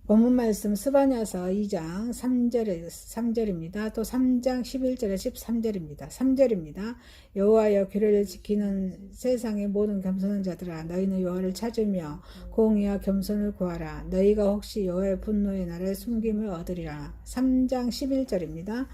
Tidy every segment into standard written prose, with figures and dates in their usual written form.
본문 말씀 스바냐서 2장 3절입니다. 또 3장 11절에 13절입니다. 3절입니다. 여호와여 규례를 지키는 세상의 모든 겸손한 자들아, 너희는 여호와를 찾으며 공의와 겸손을 구하라. 너희가 혹시 여호와의 분노의 날에 숨김을 얻으리라. 3장 11절입니다.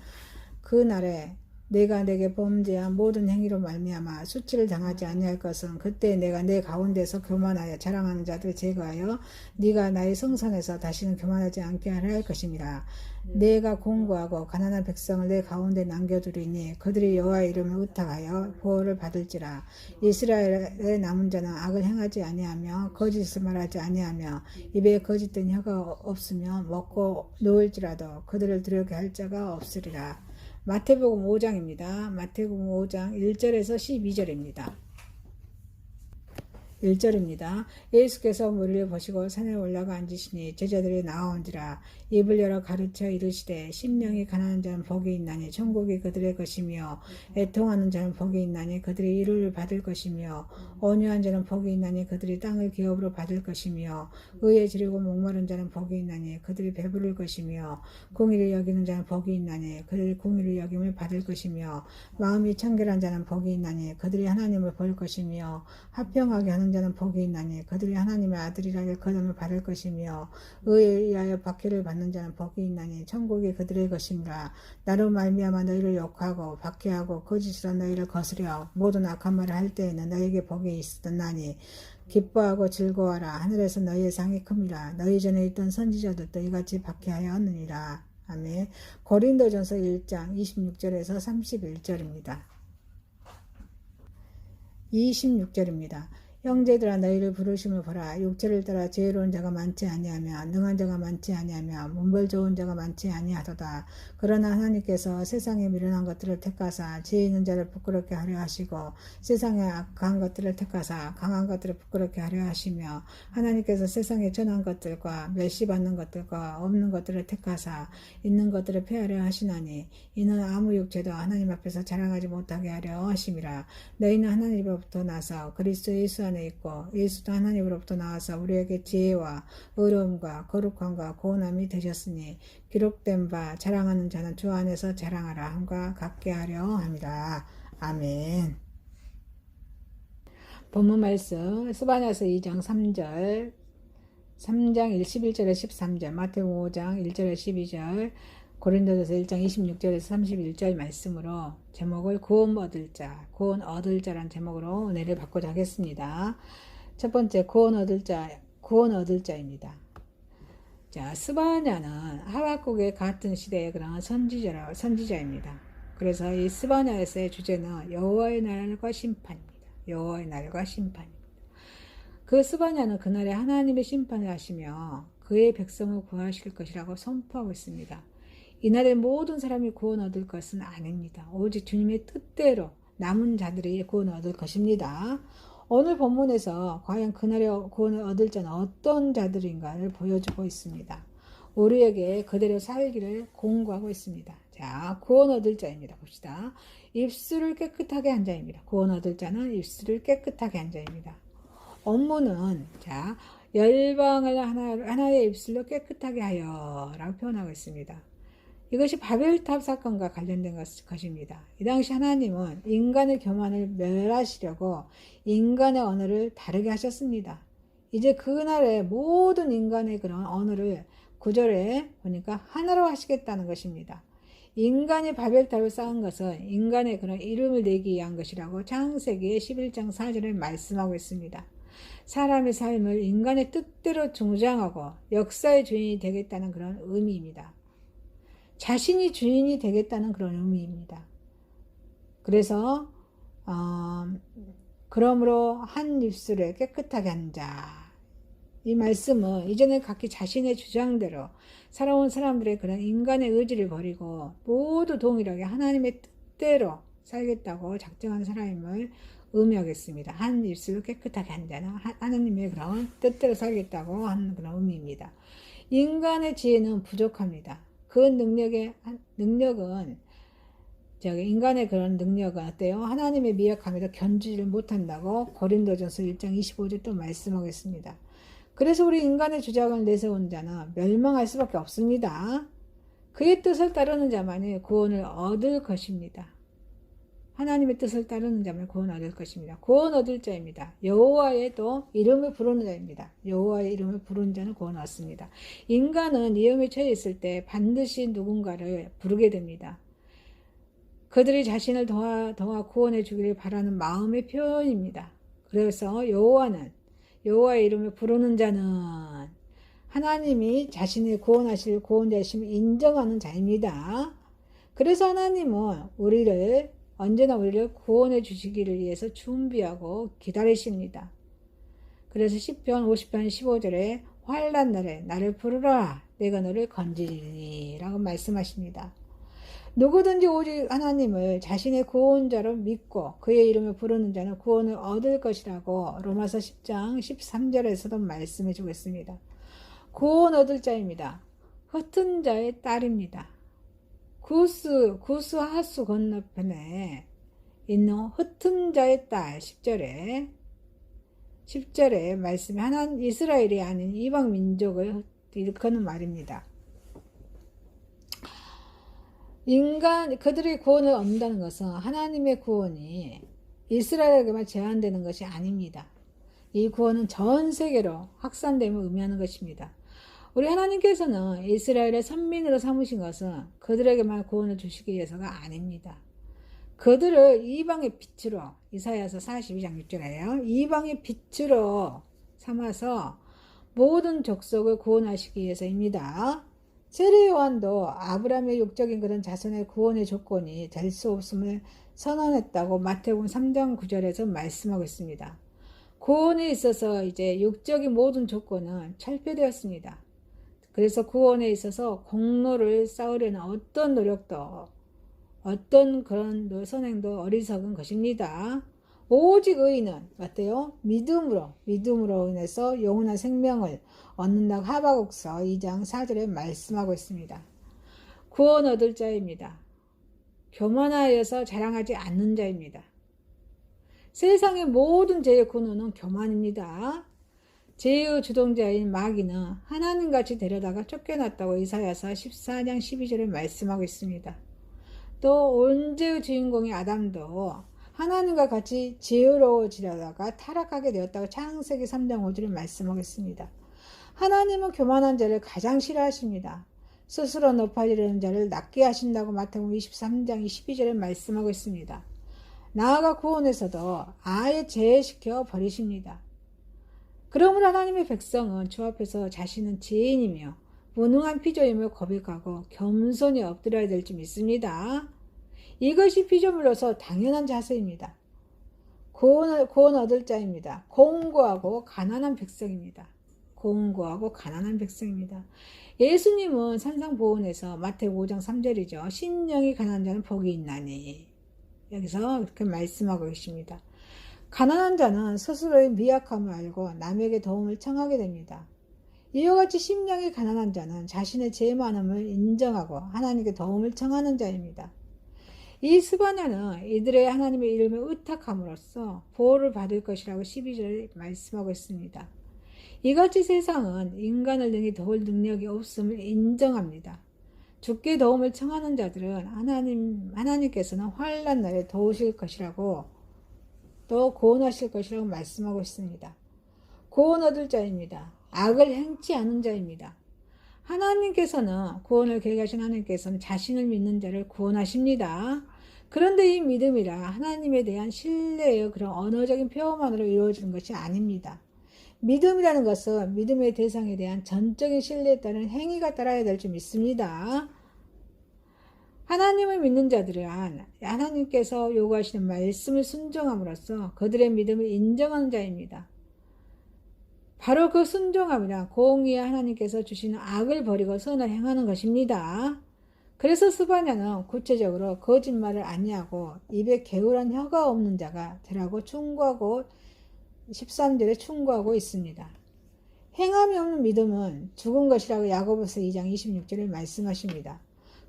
그 날에 내가 내게 범죄한 모든 행위로 말미암아 수치를 당하지 아니할 것은 그때 내가 내 가운데서 교만하여 자랑하는 자들을 제거하여 네가 나의 성산에서 다시는 교만하지 않게 하려 할 것임이라. 내가 공고하고 가난한 백성을 내 가운데 남겨두리니 그들이 여호와의 이름을 의탁하여 보호를 받을지라. 이스라엘의 남은 자는 악을 행하지 아니하며 거짓을 말하지 아니하며 입에 거짓된 혀가 없으며 먹고 놓을지라도 그들을 두렵게 할 자가 없으리라. 마태복음 5장입니다. 마태복음 5장 1절에서 12절입니다. 1절입니다. 예수께서 무리를 보시고 산에 올라가 앉으시니 제자들이 나아온지라. 입을 열어 가르쳐 이르시되 심령이 가난한 자는 복이 있나니 천국이 그들의 것이며 애통하는 자는 복이 있나니 그들이 위로를 받을 것이며 온유한 자는 복이 있나니 그들이 땅을 기업으로 받을 것이며 의에 지르고 목마른 자는 복이 있나니 그들이 배부를 것이며 공의를 여기는 자는 복이 있나니 그들이 공의를 여김을 받을 것이며 마음이 청결한 자는 복이 있나니 그들이 하나님을 볼 것이며 합평하게 하는 자는 복이 있나니 그들이 하나님의 아들이라 일컬음을 받을 것이며 의에 의하여 박해를 받는 자는 복이 있나니 천국이 그들의 것이니라. 나로 말미암아 너희를 욕하고 박해하고 거짓으로 너희를 거스려 모든 악한 말을 할 때에는 너희에게 복이 있었나니 기뻐하고 즐거워하라. 하늘에서 너희의 상이 큽니다. 너희 전에 있던 선지자들도 이같이 박해하였느니라. 아멘. 고린도전서 1장 26절에서 31절입니다. 26절입니다. 형제들아 너희를 부르심을 보라. 육체를 따라 지혜로운 자가 많지 아니하며 능한 자가 많지 아니하며 문벌 좋은 자가 많지 아니하도다. 그러나 하나님께서 세상에 미련한 것들을 택하사 지혜 있는 자를 부끄럽게 하려 하시고 세상에 악한 것들을 택하사 강한 것들을 부끄럽게 하려 하시며 하나님께서 세상에 전한 것들과 멸시받는 것들과 없는 것들을 택하사 있는 것들을 폐하려 하시나니 이는 아무 육체도 하나님 앞에서 자랑하지 못하게 하려 하심이라. 너희는 하나님으로부터 나서 그리스도 예수 안에 있고 예수도 하나님으로부터 나와서 우리에게 지혜와 의로움과 거룩함과 고운함이 되셨으니 기록된 바 자랑하는 자는 주 안에서 자랑하라 함과 같게 하려 합니다. 아멘. 본문 말씀 스바냐서 2장 3절 3장 11절에 13절 마태복음 5장 1절에 12절 고린도전서 1장 26절에서 31절 말씀으로 제목을 구원 얻을 자, 구원 얻을 자란 제목으로 은혜를 받고자 하겠습니다. 첫 번째 구원 얻을 자입니다. 자, 스바냐는 하박국의 같은 시대의 그런 선지자입니다. 그래서 이 스바냐에서의 주제는 여호와의 날과 심판입니다. 여호와의 날과 심판입니다. 그 스바냐는 그날에 하나님의 심판을 하시며 그의 백성을 구하실 것이라고 선포하고 있습니다. 이날에 모든 사람이 구원 얻을 것은 아닙니다. 오직 주님의 뜻대로 남은 자들이 구원을 얻을 것입니다. 오늘 본문에서 과연 그날에 구원을 얻을 자는 어떤 자들인가를 보여주고 있습니다. 우리에게 그대로 살기를 공고하고 있습니다. 자, 구원 얻을 자입니다. 봅시다. 입술을 깨끗하게 한 자입니다. 구원 얻을 자는 입술을 깨끗하게 한 자입니다. 업무는 자 열방을 하나의 입술로 깨끗하게 하여 라고 표현하고 있습니다. 이것이 바벨탑 사건과 관련된 것입니다. 이 당시 하나님은 인간의 교만을 멸하시려고 인간의 언어를 다르게 하셨습니다. 이제 그날에 모든 인간의 그런 언어를 9절에 보니까 하나로 하시겠다는 것입니다. 인간이 바벨탑을 쌓은 것은 인간의 그런 이름을 내기 위한 것이라고 창세기 11장 4절에 말씀하고 있습니다. 사람의 삶을 인간의 뜻대로 중장하고 역사의 주인이 되겠다는 그런 의미입니다. 자신이 주인이 되겠다는 그런 의미입니다. 그래서 그러므로 한 입술에 깨끗하게 한 자. 이 말씀은 이전에 각기 자신의 주장대로 살아온 사람들의 그런 인간의 의지를 버리고 모두 동일하게 하나님의 뜻대로 살겠다고 작정한 사람임을 의미하겠습니다. 한 입술로 깨끗하게 한 자는 하나님의 그런 뜻대로 살겠다고 하는 그런 의미입니다. 인간의 지혜는 부족합니다. 그 능력은 인간의 그런 능력은 어때요? 하나님의 미약함에도 견주지를 못한다고 고린도전서 1장 25절 또 말씀하고 있습니다. 그래서 우리 인간의 주장을 내세운 자는 멸망할 수밖에 없습니다. 그의 뜻을 따르는 자만이 구원을 얻을 것입니다. 하나님의 뜻을 따르는 자만 구원 얻을 것입니다. 구원 얻을 자입니다. 여호와의 또 이름을 부르는 자입니다. 여호와의 이름을 부르는 자는 구원 얻습니다. 인간은 위험에 처해 있을 때 반드시 누군가를 부르게 됩니다. 그들이 자신을 도와 구원해 주기를 바라는 마음의 표현입니다. 그래서 여호와의 이름을 부르는 자는 하나님이 자신의 구원하실 구원자심을 인정하는 자입니다. 그래서 하나님은 언제나 우리를 구원해 주시기를 위해서 준비하고 기다리십니다. 그래서 시편 50편 15절에 환난 날에 나를 부르라 내가 너를 건지리니 라고 말씀하십니다. 누구든지 오직 하나님을 자신의 구원자로 믿고 그의 이름을 부르는 자는 구원을 얻을 것이라고 로마서 10장 13절에서도 말씀해 주고 있습니다. 구원 얻을 자입니다. 흩은 자의 딸입니다. 구스 하수 건너편에 있는 흩은 자의 딸 10절에 말씀이 하나님 이스라엘이 아닌 이방 민족을 일컫는 말입니다. 그들의 구원을 얻는다는 것은 하나님의 구원이 이스라엘에게만 제한되는 것이 아닙니다. 이 구원은 전 세계로 확산됨을 의미하는 것입니다. 우리 하나님께서는 이스라엘의 선민으로 삼으신 것은 그들에게만 구원을 주시기 위해서가 아닙니다. 그들을 이방의 빛으로 이사야서 42장 6절에요. 이방의 빛으로 삼아서 모든 족속을 구원하시기 위해서입니다. 세례 요한도 아브라함의 육적인 그런 자손의 구원의 조건이 될 수 없음을 선언했다고 마태복음 3장 9절에서 말씀하고 있습니다. 구원에 있어서 이제 육적인 모든 조건은 철폐되었습니다. 그래서 구원에 있어서 공로를 쌓으려는 어떤 노력도 어떤 그런 선행도 어리석은 것입니다. 오직 의인은 어때요? 믿음으로 인해서 영원한 생명을 얻는다고 하박국서 2장 4절에 말씀하고 있습니다. 구원 얻을 자입니다. 교만하여서 자랑하지 않는 자입니다. 세상의 모든 죄의 근원은 교만입니다. 죄의 주동자인 마귀는 하나님같이 데려다가 쫓겨났다고 이사야서 14장 12절에 말씀하고 있습니다. 또 온 죄의 주인공인 아담도 하나님과 같이 지혜로워지려다가 타락하게 되었다고 창세기 3장 5절에 말씀하고 있습니다. 하나님은 교만한 자를 가장 싫어하십니다. 스스로 높아지려는 자를 낮게 하신다고 마태복음 23장 12절에 말씀하고 있습니다. 나아가 구원에서도 아예 제외시켜 버리십니다. 그러므로 하나님의 백성은 주 앞에서 자신은 죄인이며 무능한 피조임을 고백하고 겸손히 엎드려야 될 줄 믿습니다. 이것이 피조물로서 당연한 자세입니다. 구원 얻을 자입니다. 공고하고 가난한 백성입니다. 예수님은 산상보훈에서 마태복음 5장 3절이죠. 심령이 가난한 자는 복이 있나니 여기서 그렇게 말씀하고 계십니다. 가난한 자는 스스로의 미약함을 알고 남에게 도움을 청하게 됩니다. 이와 같이 심령이 가난한 자는 자신의 죄 많음을 인정하고 하나님께 도움을 청하는 자입니다. 이 스바냐는 이들의 하나님의 이름을 의탁함으로써 보호를 받을 것이라고 12절에 말씀하고 있습니다. 이같이 세상은 인간을 능히 도울 능력이 없음을 인정합니다. 주께 도움을 청하는 자들은 하나님께서는 환난 날에 도우실 것이라고 또 구원하실 것이라고 말씀하고 있습니다. 구원 얻을 자입니다. 악을 행치 않은 자입니다. 하나님께서는 구원을 계획하신 하나님께서는 자신을 믿는 자를 구원하십니다. 그런데 이 믿음이라 하나님에 대한 신뢰의 그런 언어적인 표현만으로 이루어지는 것이 아닙니다. 믿음이라는 것은 믿음의 대상에 대한 전적인 신뢰에 따른 행위가 따라야 될 줄 믿습니다. 하나님을 믿는 자들은 하나님께서 요구하시는 말씀을 순종함으로써 그들의 믿음을 인정하는 자입니다. 바로 그 순종함이란 공의의 하나님께서 주시는 악을 버리고 선을 행하는 것입니다. 그래서 스바냐는 구체적으로 거짓말을 아니하고 입에 게으른 혀가 없는 자가 되라고 충고하고 13절에 충고하고 있습니다. 행함이 없는 믿음은 죽은 것이라고 야고보서 2장 26절에 말씀하십니다.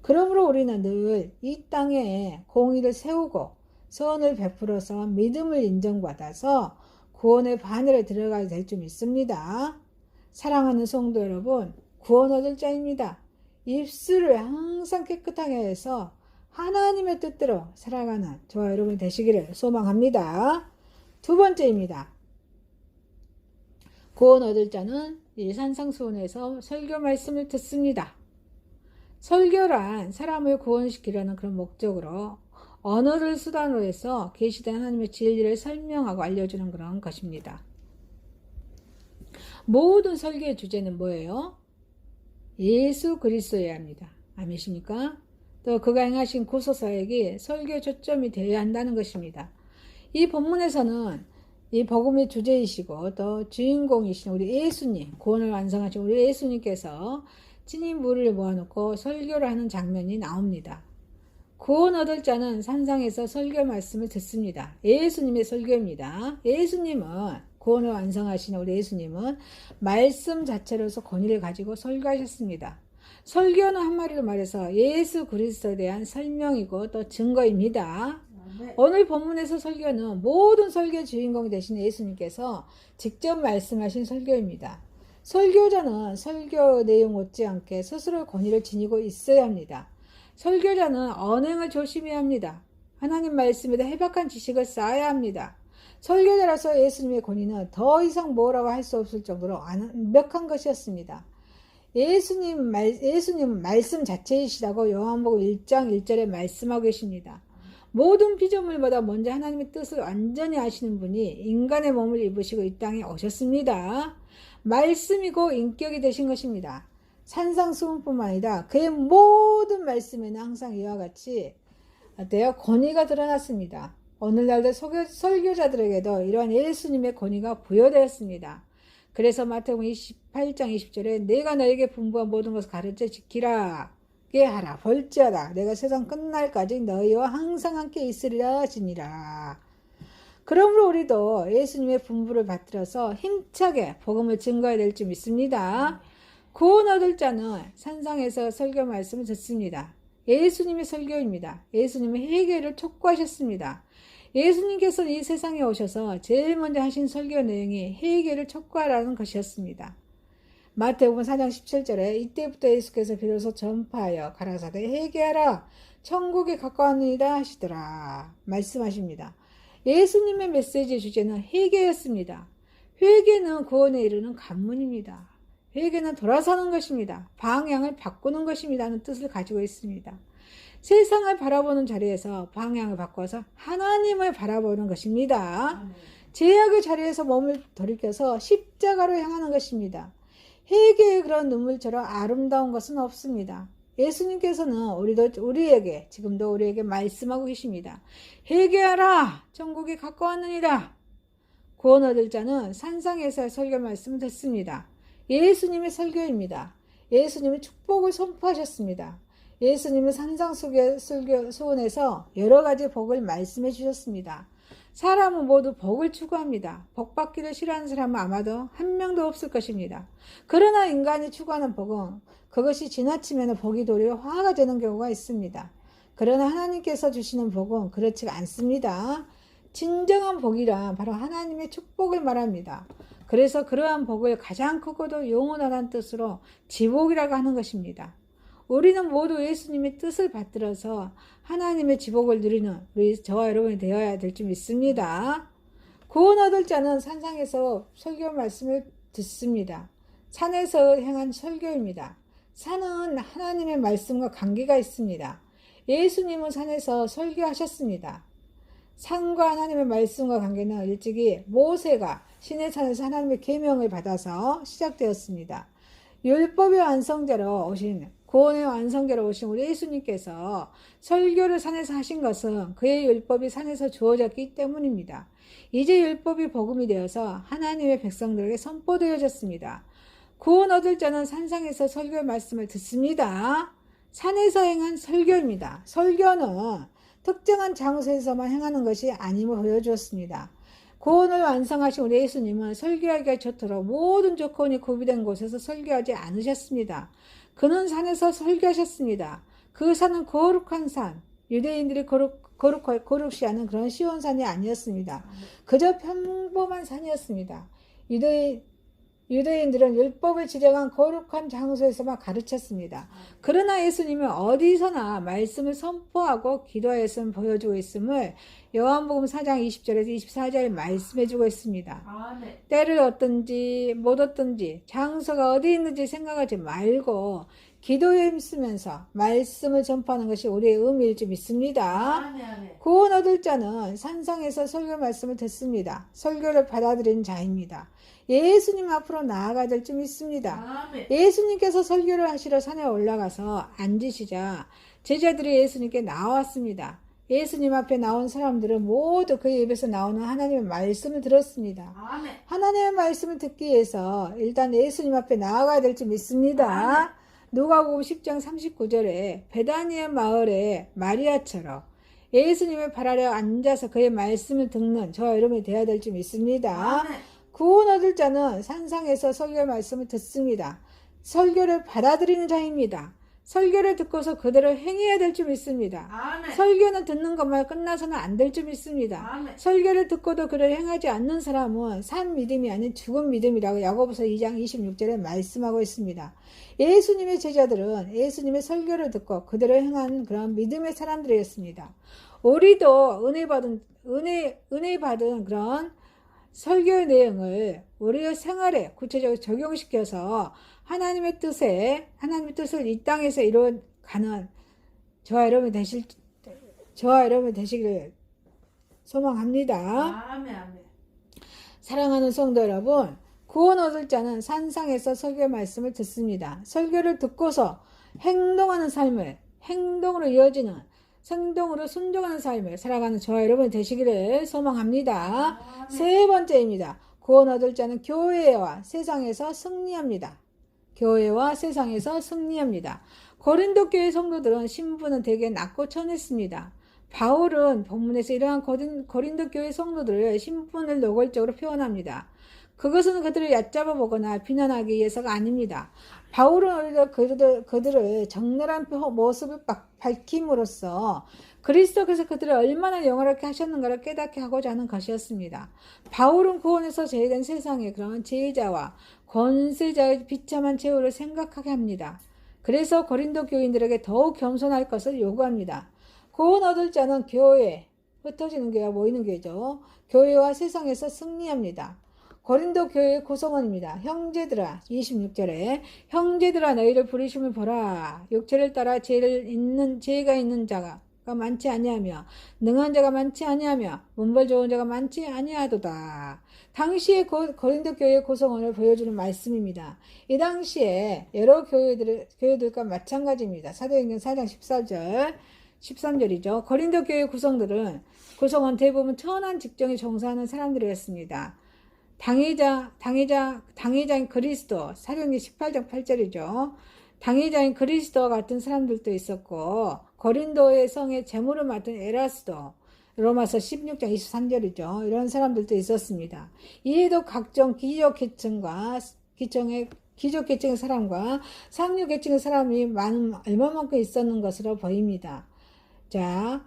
그러므로 우리는 늘 이 땅에 공의를 세우고 선을 베풀어서 믿음을 인정받아서 구원의 바늘에 들어가야 될 줄 믿습니다. 사랑하는 성도 여러분, 구원 얻을 자입니다. 입술을 항상 깨끗하게 해서 하나님의 뜻대로 살아가는 저와 여러분이 되시기를 소망합니다. 두 번째입니다. 구원 얻을 자는 산상수훈에서 설교 말씀을 듣습니다. 설교란 사람을 구원시키려는 그런 목적으로 언어를 수단으로 해서 계시된 하나님의 진리를 설명하고 알려주는 그런 것입니다. 모든 설교의 주제는 뭐예요? 예수 그리스도여야 합니다. 아멘이십니까? 또 그가 행하신 구속사역이 설교의 초점이 되어야 한다는 것입니다. 이 본문에서는 이 복음의 주제이시고 또 주인공이신 우리 예수님, 구원을 완성하신 우리 예수님께서 찐인 무리를 모아놓고 설교를 하는 장면이 나옵니다. 구원 얻을 자는 산상에서 설교 말씀을 듣습니다. 예수님의 설교입니다. 예수님은 구원을 완성하신 우리 예수님은 말씀 자체로서 권위를 가지고 설교하셨습니다. 설교는 한마디로 말해서 예수 그리스도에 대한 설명이고 또 증거입니다. 오늘 본문에서 설교는 모든 설교의 주인공이 되신 예수님께서 직접 말씀하신 설교입니다. 설교자는 설교 내용 못지않게 스스로 권위를 지니고 있어야 합니다. 설교자는 언행을 조심해야 합니다. 하나님 말씀에 대해 해박한 지식을 쌓아야 합니다. 설교자라서 예수님의 권위는 더 이상 뭐라고 할 수 없을 정도로 완벽한 것이었습니다. 예수님은 말씀 자체이시라고 요한복음 1장 1절에 말씀하고 계십니다. 모든 피조물보다 먼저 하나님의 뜻을 완전히 아시는 분이 인간의 몸을 입으시고 이 땅에 오셨습니다. 말씀이고 인격이 되신 것입니다. 산상수훈뿐만 아니라 그의 모든 말씀에는 항상 이와 같이 어때요? 권위가 드러났습니다. 오늘날도 설교자들에게도 이러한 예수님의 권위가 부여되었습니다. 그래서 마태복음 28장 20절에 내가 너에게 분부한 모든 것을 가르쳐 지키라. 하라. 볼지어다. 내가 세상 끝날까지 너희와 항상 함께 있으리라 하시니라. 그러므로 우리도 예수님의 분부를 받들어서 힘차게 복음을 증거해야 될 줄 믿습니다. 구원 얻을 자는 산상에서 설교 말씀을 듣습니다. 예수님의 설교입니다. 예수님은 회개를 촉구하셨습니다. 예수님께서 이 세상에 오셔서 제일 먼저 하신 설교 내용이 회개를 촉구하라는 것이었습니다. 마태복음 4장 17절에 이때부터 예수께서 비로소 전파하여 가라사대 회개하라 천국에 가까웠느니라 하시더라 말씀하십니다. 예수님의 메시지의 주제는 회개였습니다. 회개는 구원에 이르는 관문입니다. 회개는 돌아서는 것입니다. 방향을 바꾸는 것입니다 하는 뜻을 가지고 있습니다. 세상을 바라보는 자리에서 방향을 바꿔서 하나님을 바라보는 것입니다. 죄악의 자리에서 몸을 돌이켜서 십자가로 향하는 것입니다. 회개의 그런 눈물처럼 아름다운 것은 없습니다. 예수님께서는 지금도 우리에게 말씀하고 계십니다. 회개하라! 천국이 가까웠느니라! 구원 얻을 자는 산상에서의 설교 말씀을 듣습니다. 예수님의 설교입니다. 예수님은 축복을 선포하셨습니다. 예수님은 산상수훈에서 여러 가지 복을 말씀해 주셨습니다. 사람은 모두 복을 추구합니다. 복 받기를 싫어하는 사람은 아마도 한 명도 없을 것입니다. 그러나 인간이 추구하는 복은 그것이 지나치면 복이 도리어 화가 되는 경우가 있습니다. 그러나 하나님께서 주시는 복은 그렇지 않습니다. 진정한 복이란 바로 하나님의 축복을 말합니다. 그래서 그러한 복을 가장 크고도 영원한 뜻으로 지복이라고 하는 것입니다. 우리는 모두 예수님의 뜻을 받들어서 하나님의 지복을 누리는 저와 여러분이 되어야 될 줄 믿습니다. 구원 얻을 자는 산상에서 설교 말씀을 듣습니다. 산에서 행한 설교입니다. 산은 하나님의 말씀과 관계가 있습니다. 예수님은 산에서 설교하셨습니다. 산과 하나님의 말씀과 관계는 일찍이 모세가 시내산에서 하나님의 계명을 받아서 시작되었습니다. 율법의 완성자로 오신 구원의 완성자로 오신 우리 예수님께서 설교를 산에서 하신 것은 그의 율법이 산에서 주어졌기 때문입니다. 이제 율법이 복음이 되어서 하나님의 백성들에게 선포되어졌습니다. 구원 얻을 자는 산상에서 설교의 말씀을 듣습니다. 산에서 행한 설교입니다. 설교는 특정한 장소에서만 행하는 것이 아님을 보여주었습니다. 구원을 완성하신 우리 예수님은 설교하기가 좋도록 모든 조건이 구비된 곳에서 설교하지 않으셨습니다. 그는 산에서 설교하셨습니다. 그 산은 거룩한 산, 유대인들이 거룩시 하는 그런 시온 산이 아니었습니다. 그저 평범한 산이었습니다. 유대인들은 율법을 지정한 거룩한 장소에서만 가르쳤습니다. 그러나 예수님은 어디서나 말씀을 선포하고 기도하였음을 보여주고 있음을 요한복음 4장 20절에서 24절 말씀해주고 있습니다. 아멘. 때를 얻든지 못 얻든지 장소가 어디 있는지 생각하지 말고 기도에 힘쓰면서 말씀을 전파하는 것이 우리의 의미일 줄 믿습니다. 아멘. 아멘. 구원 얻을 자는 산상에서 설교 말씀을 듣습니다. 설교를 받아들이는 자입니다. 예수님 앞으로 나아가야 될 줄 믿습니다. 아멘. 예수님께서 설교를 하시러 산에 올라가서 앉으시자 제자들이 예수님께 나왔습니다. 예수님 앞에 나온 사람들은 모두 그의 입에서 나오는 하나님의 말씀을 들었습니다. 아멘. 하나님의 말씀을 듣기 위해서 일단 예수님 앞에 나아가야 될 줄 믿습니다. 누가복음 10장 39절에 베다니의 마을의 마리아처럼 예수님의 발 아래 앉아서 그의 말씀을 듣는 저와 여러분이 되어야 될 줄 믿습니다. 아멘. 구원 얻을 자는 산상에서 설교 말씀을 듣습니다. 설교를 받아들이는 자입니다. 설교를 듣고서 그대로 행해야 될 줄 믿습니다. 아멘. 설교는 듣는 것만 끝나서는 안 될 줄 믿습니다. 아멘. 설교를 듣고도 그를 행하지 않는 사람은 산 믿음이 아닌 죽은 믿음이라고 야고보서 2장 26절에 말씀하고 있습니다. 예수님의 제자들은 예수님의 설교를 듣고 그대로 행한 그런 믿음의 사람들이었습니다. 우리도 은혜 받은 그런 설교의 내용을 우리의 생활에 구체적으로 적용시켜서 하나님의 뜻을 이 땅에서 이루어가는 저와 여러분이 되시기를 소망합니다. 아멘. 아멘. 사랑하는 성도 여러분, 구원 얻을 자는 산상에서 설교 말씀을 듣습니다. 설교를 듣고서 행동하는 삶을, 행동으로 이어지는, 생동으로 순종하는 삶을 살아가는 저와 여러분이 되시기를 소망합니다. 아멘. 세 번째입니다. 구원 얻을 자는 교회와 세상에서 승리합니다. 교회와 세상에서 승리합니다. 고린도 교회 성도들은 신분은 되게 낮고 천했습니다. 바울은 본문에서 이러한 고린도 교회 성도들의 신분을 노골적으로 표현합니다. 그것은 그들을 얕잡아 보거나 비난하기 위해서가 아닙니다. 바울은 오히려 그들을 적나라한 모습을 밝힘으로써 그리스도께서 그들을 얼마나 영원하게 하셨는가를 깨닫게 하고자 하는 것이었습니다. 바울은 구원에서 제외된 세상의 그런 제자와 권세자의 비참한 최후를 생각하게 합니다. 그래서 고린도 교인들에게 더욱 겸손할 것을 요구합니다. 구원 얻을 자는 교회, 흩어지는 교회와 모이는 교회죠. 교회와 세상에서 승리합니다. 고린도 교회의 구성원입니다. 형제들아, 26절에 형제들아 너희를 부르심을 보라. 육체를 따라 죄가 있는 자가 많지 아니하며 능한 자가 많지 아니하며 문벌 좋은 자가 많지 아니하도다. 당시의 고린도 교회의 구성원을 보여주는 말씀입니다. 이 당시에 여러 교회들과 마찬가지입니다. 사도행전 4장 13절이죠. 고린도 교회 구성원 대부분 천한 직종에 종사하는 사람들이었습니다. 당회자인 그리스도, 사도행전 18장 8절이죠. 당회자인 그리스도와 같은 사람들도 있었고, 고린도의 성의 제물을 맡은 에라스도, 로마서 16장 23절이죠. 이런 사람들도 있었습니다. 이에도 각종 귀족계층의 사람과 상류계층의 사람이 얼마만큼 있었는 것으로 보입니다. 자,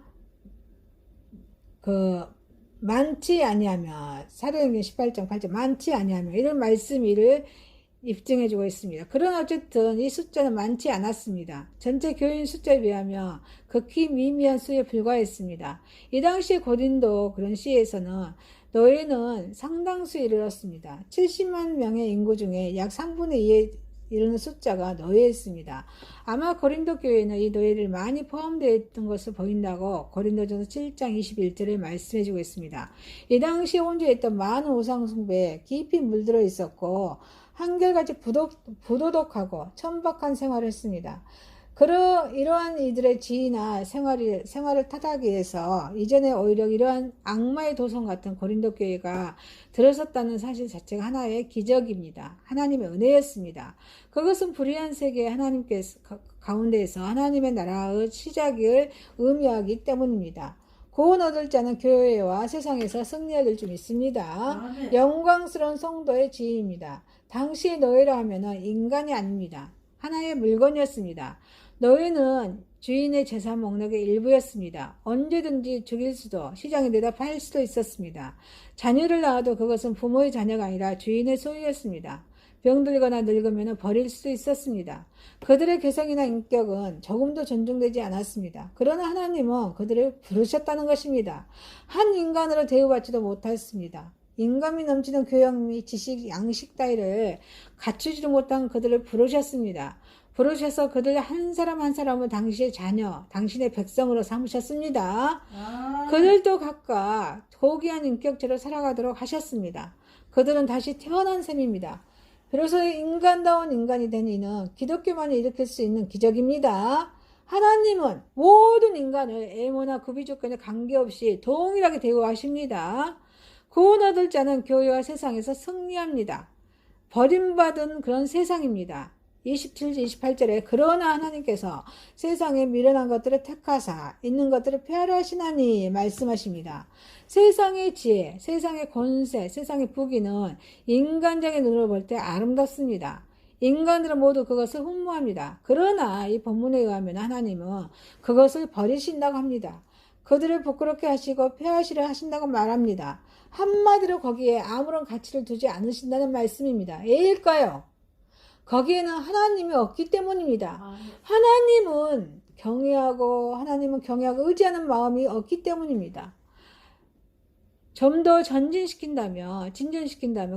많지 아니하며 사도행전 18장 8절 많지 아니하며 이런 말씀을 입증해주고 있습니다. 그러나 어쨌든 이 숫자는 많지 않았습니다. 전체 교인 숫자에 비하면 극히 미미한 수에 불과했습니다. 이 당시 고린도 그런 시에서는 노예는 상당수에 이르렀습니다. 70만 명의 인구 중에 약 3분의 2에 이르는 숫자가 노예였습니다. 아마 고린도 교회는 이 노예를 많이 포함되어 있던 것을 보인다고 고린도전서 7장 21절에 말씀해주고 있습니다. 이 당시 온주에 있던 많은 우상숭배에 깊이 물들어 있었고 한결같이 부도덕하고 천박한 생활을 했습니다. 이러한 이들의 지위나 생활을 탓하기 위해서 이전에 오히려 이러한 악마의 도성 같은 고린도 교회가 들어섰다는 사실 자체가 하나의 기적입니다. 하나님의 은혜였습니다. 그것은 불의한 세계 하나님께서 가운데에서 하나님의 나라의 시작을 의미하기 때문입니다. 구원 얻을 자는 교회와 세상에서 승리할 줄 믿습니다. 아멘. 영광스러운 성도의 지위입니다. 당시의 노예라 하면은 인간이 아닙니다. 하나의 물건이었습니다. 노예는 주인의 재산 목록의 일부였습니다. 언제든지 죽일 수도 시장에 내다 팔 수도 있었습니다. 자녀를 낳아도 그것은 부모의 자녀가 아니라 주인의 소유였습니다. 병들거나 늙으면 버릴 수 있었습니다. 그들의 개성이나 인격은 조금도 존중되지 않았습니다. 그러나 하나님은 그들을 부르셨다는 것입니다. 한 인간으로 대우받지도 못했습니다. 인감이 넘치는 교양 및 지식, 양식 따위를 갖추지도 못한 그들을 부르셨습니다. 부르셔서 그들 한 사람 한 사람을 당신의 자녀, 당신의 백성으로 삼으셨습니다. 그들도 각각 고귀한 인격체로 살아가도록 하셨습니다. 그들은 다시 태어난 셈입니다. 비로소 인간다운 인간이 된 이는 기독교만이 일으킬 수 있는 기적입니다. 하나님은 모든 인간을 애모나 구비조건에 관계없이 동일하게 대우하십니다. 구원 얻을 자는 교회와 세상에서 승리합니다. 버림받은 그런 세상입니다. 27, 28절에 그러나 하나님께서 세상에 미련한 것들을 택하사 있는 것들을 폐하려 하시나니 말씀하십니다. 세상의 지혜, 세상의 권세, 세상의 부귀는 인간적인 눈으로 볼 때 아름답습니다. 인간들은 모두 그것을 흠모합니다. 그러나 이 본문에 의하면 하나님은 그것을 버리신다고 합니다. 그들을 부끄럽게 하시고 폐하시려 하신다고 말합니다. 한마디로 거기에 아무런 가치를 두지 않으신다는 말씀입니다. 왜일까요? 거기에는 하나님이 없기 때문입니다. 하나님은 경외하고 의지하는 마음이 없기 때문입니다. 좀 더 진전시킨다면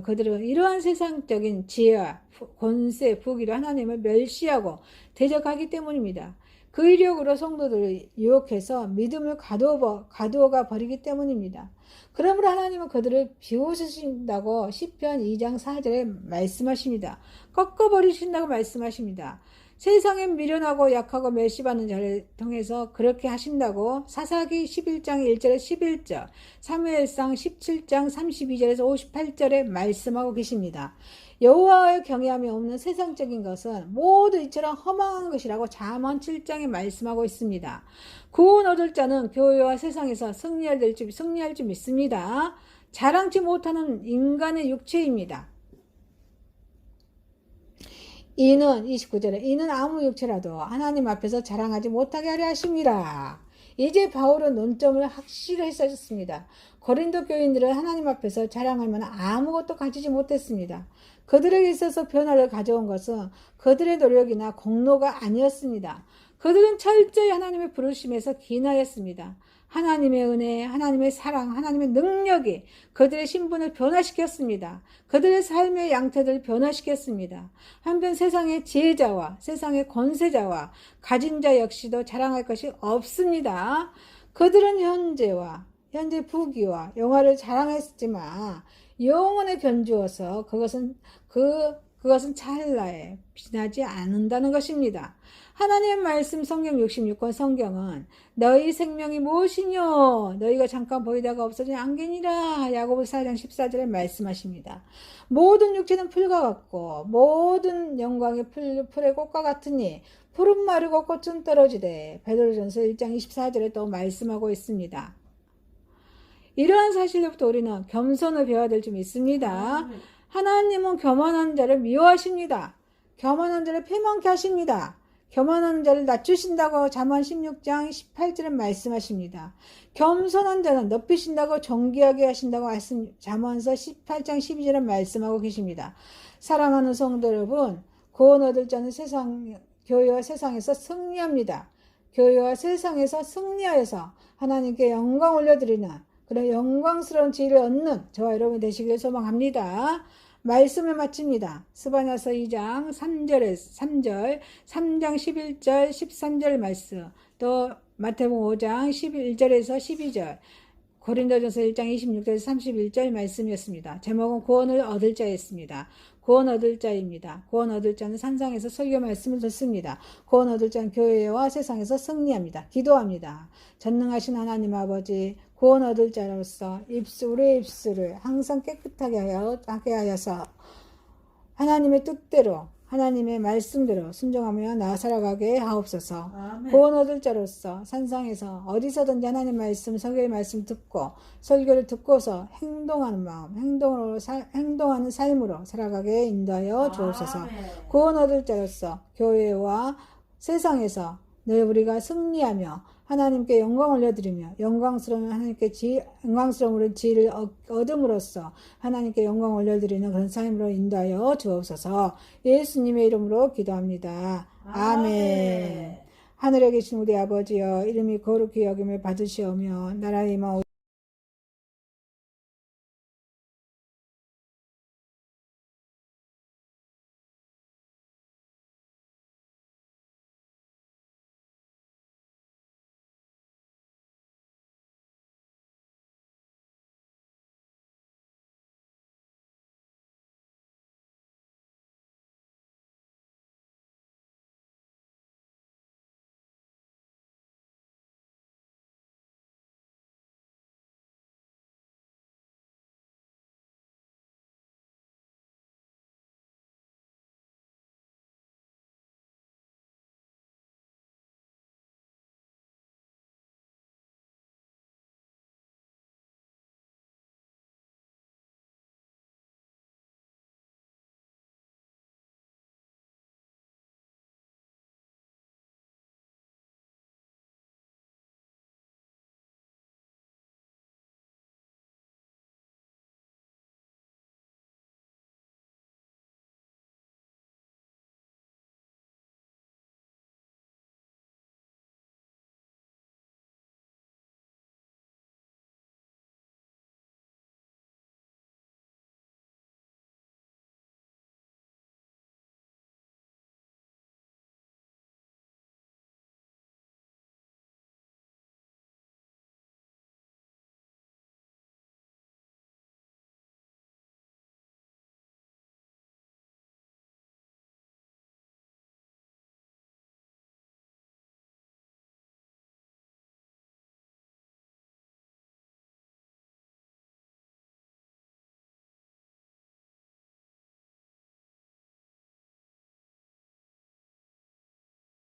그들은 이러한 세상적인 지혜와 권세, 부귀로 하나님을 멸시하고 대적하기 때문입니다. 그 이력으로 성도들을 유혹해서 믿음을 가두어가 버리기 때문입니다. 그러므로 하나님은 그들을 비웃으신다고 시편 2장 4절에 말씀하십니다. 꺾어버리신다고 말씀하십니다. 세상에 미련하고 약하고 멸시받는 자를 통해서 그렇게 하신다고 사사기 11장 1절에 11절, 사무엘상 17장 32절에서 58절에 말씀하고 계십니다. 여호와의 경외함이 없는 세상적인 것은 모두 이처럼 허망한 것이라고 잠언 7장에 말씀하고 있습니다. 구원 얻을 자는 교회와 세상에서 승리할 줄 믿습니다. 자랑치 못하는 인간의 육체입니다. 이는 29절에 이는 아무 육체라도 하나님 앞에서 자랑하지 못하게 하려 하심이라. 이제 바울은 논점을 확실히 했었습니다. 고린도 교인들은 하나님 앞에서 자랑할 만한 아무것도 가지지 못했습니다. 그들에게 있어서 변화를 가져온 것은 그들의 노력이나 공로가 아니었습니다. 그들은 철저히 하나님의 부르심에서 기인하였습니다. 하나님의 은혜, 하나님의 사랑, 하나님의 능력이 그들의 신분을 변화시켰습니다. 그들의 삶의 양태들을 변화시켰습니다. 한편 세상의 지혜자와 세상의 권세자와 가진 자 역시도 자랑할 것이 없습니다. 그들은 현재 부귀와 영화를 자랑했지만 영원에 견주어서 그것은 찰나에 지나지 않는다는 것입니다. 하나님의 말씀 성경 66권 성경은 너희 생명이 무엇이뇨? 너희가 잠깐 보이다가 없어진 안개니라. 야고보서 4장 14절에 말씀하십니다. 모든 육체는 풀과 같고 모든 영광이 풀의 꽃과 같으니 풀은 마르고 꽃은 떨어지되 베드로전서 1장 24절에 또 말씀하고 있습니다. 이러한 사실로부터 우리는 겸손을 배워야 될 줄 믿습니다. 하나님은 교만한 자를 미워하십니다. 교만한 자를 패망케 하십니다. 교만한 자를 낮추신다고 잠언 16장 18절에 말씀하십니다. 겸손한 자는 높이신다고 존귀하게 하신다고 잠언서 18장 12절에 말씀하고 계십니다. 사랑하는 성도 여러분, 구원 얻을 자는 교회와 세상에서 승리합니다. 교회와 세상에서 승리하여서 하나님께 영광 올려드리는 그런 영광스러운 지혜를 얻는 저와 여러분이 되시길 소망합니다. 말씀을 마칩니다. 스바냐서 2장 3절, 3장 11절, 13절 말씀, 또 마태복음 5장 11절에서 12절, 고린도전서 1장 26절에서 31절 말씀이었습니다. 제목은 구원을 얻을 자였습니다. 구원 얻을 자입니다. 구원 얻을 자는 산상에서 설교 말씀을 듣습니다. 구원 얻을 자는 교회와 세상에서 승리합니다. 기도합니다. 전능하신 하나님 아버지, 구원 얻을 자로서 우리의 입술을 항상 깨끗하게 하여서 하나님의 뜻대로 하나님의 말씀대로 순종하며 나아 살아가게 하옵소서. 아멘. 구원 얻을 자로서 산상에서 어디서든지 하나님 말씀, 설교의 말씀 듣고 설교를 듣고서 행동하는 마음, 행동하는 삶으로 살아가게 인도하여 주옵소서. 아멘. 구원 얻을 자로서 교회와 세상에서 늘 우리가 승리하며 하나님께 영광 올려드리며 영광스러운 하나님께 영광스러움으로 지혜를 얻음으로써 하나님께 영광 올려드리는 그런 삶으로 인도하여 주옵소서. 예수님의 이름으로 기도합니다. 아멘. 하늘에 계신 우리 아버지여, 이름이 거룩히 여김을 받으시오며 나라의 임하옵소서.